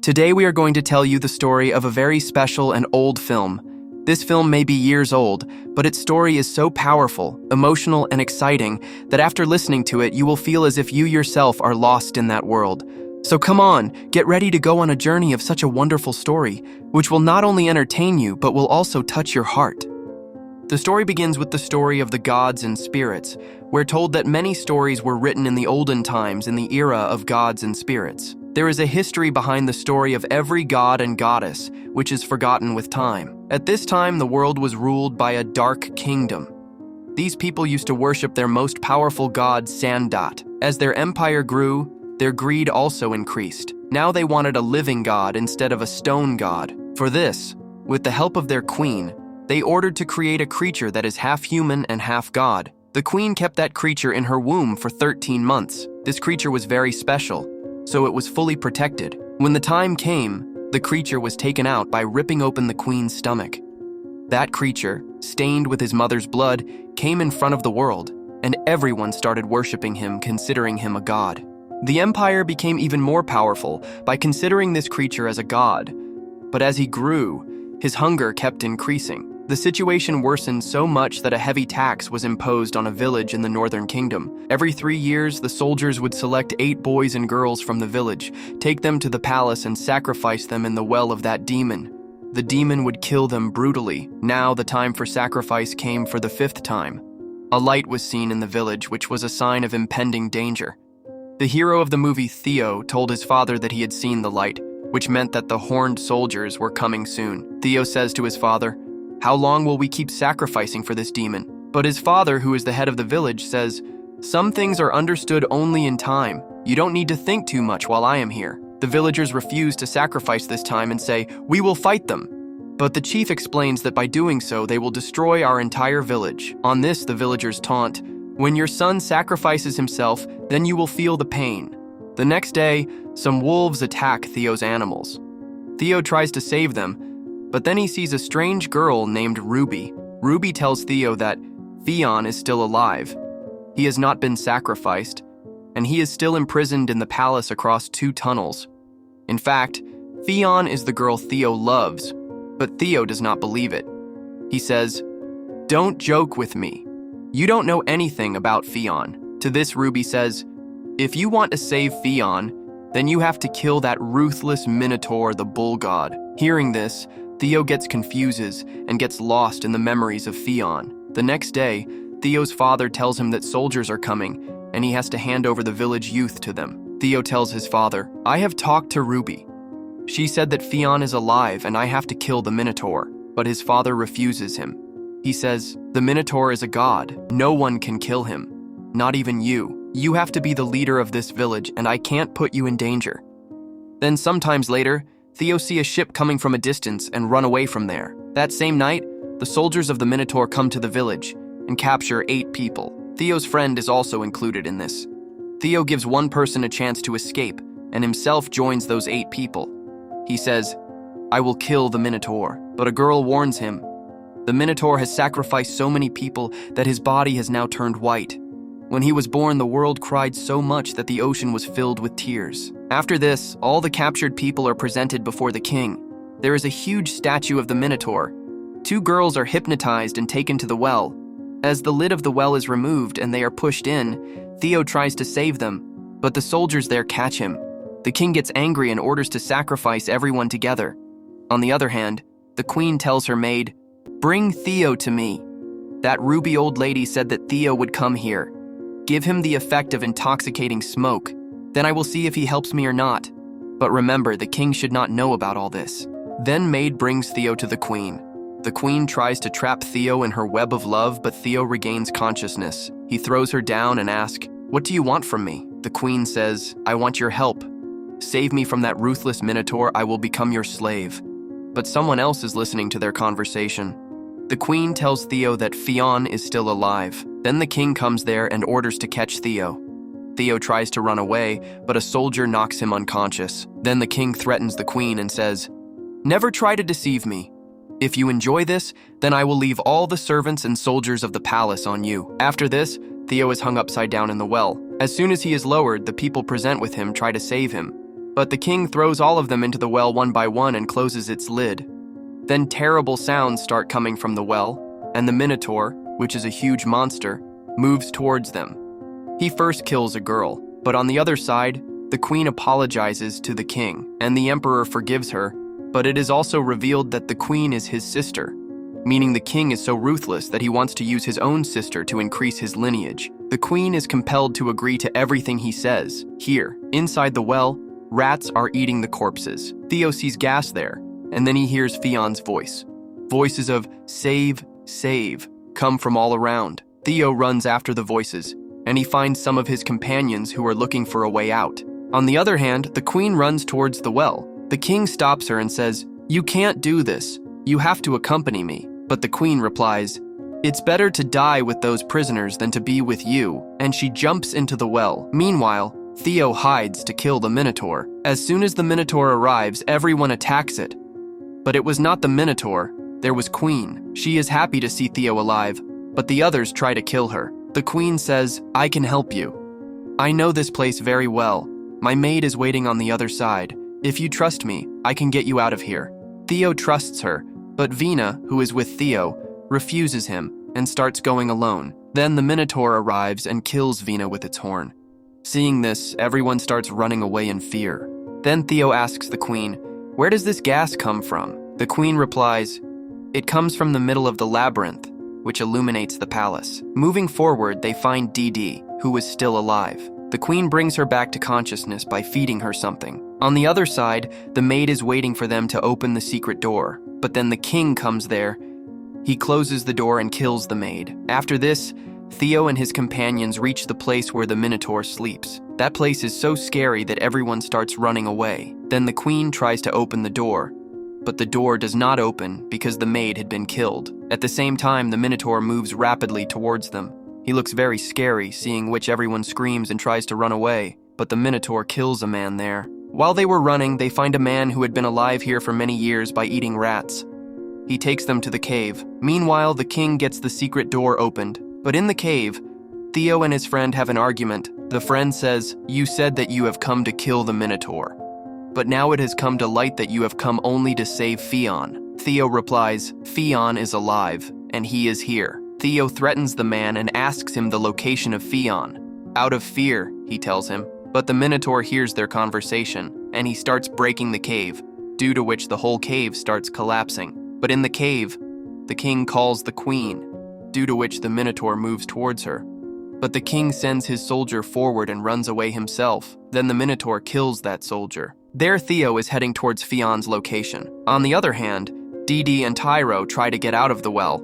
Today we are going to tell you the story of a very special and old film. This film may be years old, but its story is so powerful, emotional, and exciting that after listening to it, you will feel as if you yourself are lost in that world. So come on, get ready to go on a journey of such a wonderful story, which will not only entertain you, but will also touch your heart. The story begins with the story of the gods and spirits. We're told that many stories were written in the olden times in the era of gods and spirits. There is a history behind the story of every god and goddess, which is forgotten with time. At this time, the world was ruled by a dark kingdom. These people used to worship their most powerful god, Sandat. As their empire grew, their greed also increased. Now they wanted a living god instead of a stone god. For this, with the help of their queen, they ordered to create a creature that is half human and half god. The queen kept that creature in her womb for 13 months. This creature was very special, so it was fully protected. When the time came, the creature was taken out by ripping open the queen's stomach. That creature, stained with his mother's blood, came in front of the world, and everyone started worshiping him, considering him a god. The empire became even more powerful by considering this creature as a god. But as he grew, his hunger kept increasing. The situation worsened so much that a heavy tax was imposed on a village in the northern kingdom. Every 3 years, the soldiers would select 8 boys and girls from the village, take them to the palace and sacrifice them in the well of that demon. The demon would kill them brutally. Now the time for sacrifice came for the 5th time. A light was seen in the village, which was a sign of impending danger. The hero of the movie, Theo, told his father that he had seen the light, which meant that the horned soldiers were coming soon. Theo says to his father, "How long will we keep sacrificing for this demon?" But his father, who is the head of the village, says, "Some things are understood only in time. You don't need to think too much while I am here." The villagers refuse to sacrifice this time and say, "We will fight them." But the chief explains that by doing so, they will destroy our entire village. On this, the villagers taunt, "When your son sacrifices himself, then you will feel the pain." The next day, some wolves attack Theo's animals. Theo tries to save them, but then he sees a strange girl named Ruby. Ruby tells Theo that Theon is still alive. He has not been sacrificed, and he is still imprisoned in the palace across 2 tunnels. In fact, Theon is the girl Theo loves, but Theo does not believe it. He says, "Don't joke with me. You don't know anything about Theon." To this, Ruby says, "If you want to save Theon, then you have to kill that ruthless Minotaur, the bull god." Hearing this, Theo gets confused and gets lost in the memories of Theon. The next day, Theo's father tells him that soldiers are coming, and he has to hand over the village youth to them. Theo tells his father, "I have talked to Ruby. She said that Theon is alive and I have to kill the Minotaur." But his father refuses him. He says, "The Minotaur is a god. No one can kill him. Not even you. You have to be the leader of this village, and I can't put you in danger." Then sometimes later, Theo sees a ship coming from a distance and run away from there. That same night, the soldiers of the Minotaur come to the village and capture 8 people. Theo's friend is also included in this. Theo gives one person a chance to escape and himself joins those 8 people. He says, "I will kill the Minotaur," but a girl warns him. The Minotaur has sacrificed so many people that his body has now turned white. When he was born, the world cried so much that the ocean was filled with tears. After this, all the captured people are presented before the king. There is a huge statue of the Minotaur. 2 girls are hypnotized and taken to the well. As the lid of the well is removed and they are pushed in, Theo tries to save them, but the soldiers there catch him. The king gets angry and orders to sacrifice everyone together. On the other hand, the queen tells her maid, "Bring Theo to me." That Ruby old lady said that Theo would come here. "Give him the effect of intoxicating smoke. Then I will see if he helps me or not." But remember, the king should not know about all this. Then maid brings Theo to the queen. The queen tries to trap Theo in her web of love, but Theo regains consciousness. He throws her down and asks, "What do you want from me?" The queen says, "I want your help. Save me from that ruthless Minotaur, I will become your slave." But someone else is listening to their conversation. The queen tells Theo that Theon is still alive. Then the king comes there and orders to catch Theo. Theo tries to run away, but a soldier knocks him unconscious. Then the king threatens the queen and says, "Never try to deceive me. If you enjoy this, then I will leave all the servants and soldiers of the palace on you." After this, Theo is hung upside down in the well. As soon as he is lowered, the people present with him try to save him. but the king throws all of them into the well one by one and closes its lid. Then terrible sounds start coming from the well, and the Minotaur, which is a huge monster, moves towards them. He first kills a girl, but on the other side, the queen apologizes to the king, and the emperor forgives her, but it is also revealed that the queen is his sister, meaning the king is so ruthless that he wants to use his own sister to increase his lineage. The queen is compelled to agree to everything he says. Here, inside the well, rats are eating the corpses. Theo sees gas there, and then he hears Fion's voice. Voices of "save, save" come from all around. Theo runs after the voices, and he finds some of his companions who are looking for a way out. On the other hand, the queen runs towards the well. The king stops her and says, "You can't do this. You have to accompany me." But the queen replies, "It's better to die with those prisoners than to be with you," and she jumps into the well. Meanwhile, Theo hides to kill the Minotaur. As soon as the Minotaur arrives, everyone attacks it. But it was not the Minotaur, there was Queen. She is happy to see Theo alive, but the others try to kill her. The queen says, "I can help you. I know this place very well. My maid is waiting on the other side. If you trust me, I can get you out of here." Theo trusts her, but Vina, who is with Theo, refuses him and starts going alone. Then the Minotaur arrives and kills Vina with its horn. Seeing this, everyone starts running away in fear. Then Theo asks the queen, "Where does this gas come from?" The queen replies, "It comes from the middle of the labyrinth, which illuminates the palace." Moving forward, they find Didi, who is still alive. The queen brings her back to consciousness by feeding her something. On the other side, the maid is waiting for them to open the secret door, but then the king comes there. He closes the door and kills the maid. After this, Theo and his companions reach the place where the Minotaur sleeps. That place is so scary that everyone starts running away. Then the queen tries to open the door, but the door does not open because the maid had been killed. At the same time, the Minotaur moves rapidly towards them. He looks very scary, seeing which everyone screams and tries to run away, but the Minotaur kills a man there. While they were running, they find a man who had been alive here for many years by eating rats. He takes them to the cave. Meanwhile, the king gets the secret door opened. But in the cave, Theo and his friend have an argument. The friend says, "You said that you have come to kill the Minotaur, but now it has come to light that you have come only to save Fion." Theo replies, "Fion is alive, and he is here." Theo threatens the man and asks him the location of Fion. Out of fear, he tells him, but the Minotaur hears their conversation, and he starts breaking the cave, due to which the whole cave starts collapsing. But in the cave, the king calls the queen, due to which the Minotaur moves towards her. But the king sends his soldier forward and runs away himself. Then the Minotaur kills that soldier. There Theo is heading towards Fion's location. On the other hand, Didi and Tyro try to get out of the well.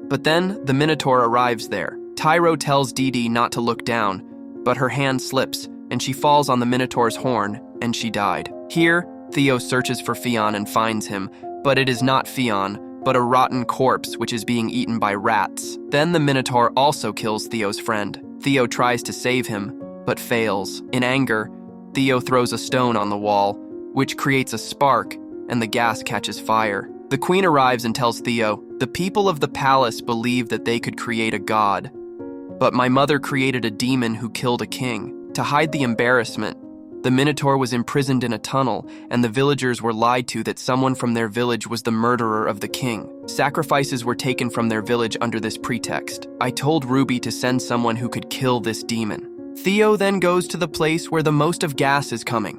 But then the Minotaur arrives there. Tyro tells Didi not to look down, but her hand slips and she falls on the Minotaur's horn and she died. Here, Theo searches for Fion and finds him, but it is not Fion, but a rotten corpse which is being eaten by rats. Then the Minotaur also kills Theo's friend. Theo tries to save him, but fails. In anger, Theo throws a stone on the wall, which creates a spark, and the gas catches fire. The queen arrives and tells Theo, "The people of the palace believe that they could create a god, but my mother created a demon who killed a king." To hide the embarrassment, the Minotaur was imprisoned in a tunnel, and the villagers were lied to that someone from their village was the murderer of the king. Sacrifices were taken from their village under this pretext. I told Ruby to send someone who could kill this demon. Theo then goes to the place where the most of gas is coming.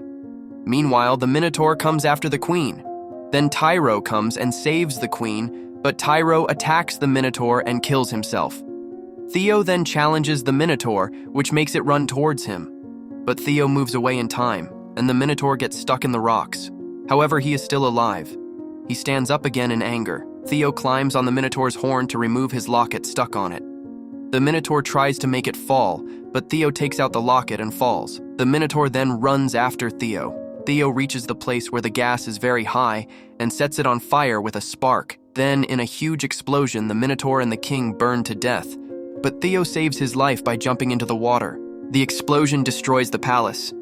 Meanwhile, the Minotaur comes after the queen. Then Tyro comes and saves the queen, but Tyro attacks the Minotaur and kills himself. Theo then challenges the Minotaur, which makes it run towards him. But Theo moves away in time, and the Minotaur gets stuck in the rocks. However, he is still alive. He stands up again in anger. Theo climbs on the Minotaur's horn to remove his locket stuck on it. The Minotaur tries to make it fall, but Theo takes out the locket and falls. The Minotaur then runs after Theo. Theo reaches the place where the gas is very high and sets it on fire with a spark. Then, in a huge explosion, the Minotaur and the king burn to death, but Theo saves his life by jumping into the water. The explosion destroys the palace.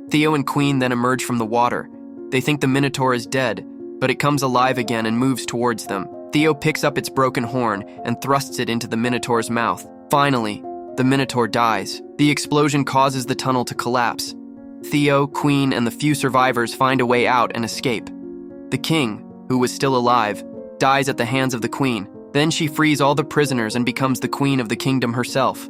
Theo and Queen then emerge from the water. They think the Minotaur is dead, but it comes alive again and moves towards them. Theo picks up its broken horn and thrusts it into the Minotaur's mouth. Finally, the Minotaur dies. The explosion causes the tunnel to collapse. Theo, Queen, and the few survivors find a way out and escape. The king, who was still alive, dies at the hands of the queen. Then she frees all the prisoners and becomes the queen of the kingdom herself.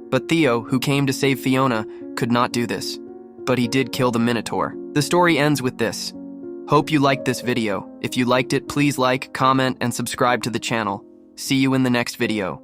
But Theo, who came to save Fiona, could not do this. But he did kill the Minotaur. The story ends with this. Hope you liked this video. If you liked it, please like, comment, and subscribe to the channel. See you in the next video.